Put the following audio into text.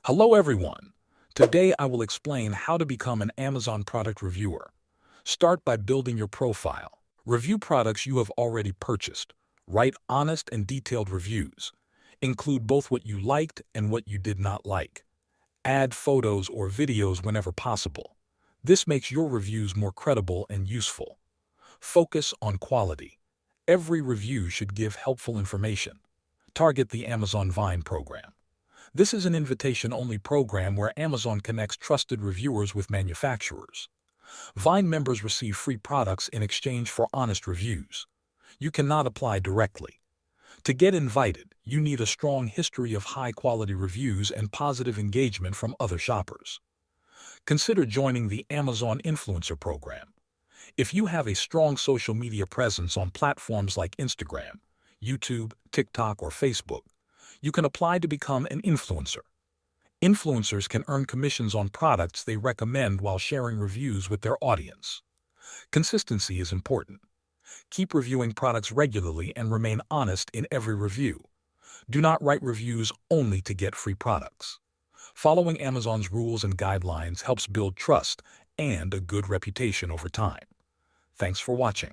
Hello everyone. Today I will explain how to become an Amazon product reviewer. Start by building your profile. Review products you have already purchased. Write honest and detailed reviews. Include both what you liked and what you did not like. Add photos or videos whenever possible. This makes your reviews more credible and useful. Focus on quality. Every review should give helpful information. Target the Amazon Vine program. This is an invitation-only program where Amazon connects trusted reviewers with manufacturers. Vine members receive free products in exchange for honest reviews. You cannot apply directly. To get invited, you need a strong history of high-quality reviews and positive engagement from other shoppers. Consider joining the Amazon Influencer Program. If you have a strong social media presence on platforms like Instagram, YouTube, TikTok, or Facebook, you can apply to become an influencer. Influencers can earn commissions on products they recommend while sharing reviews with their audience. Consistency is important. Keep reviewing products regularly and remain honest in every review. Do not write reviews only to get free products. Following Amazon's rules and guidelines helps build trust and a good reputation over time. Thanks for watching.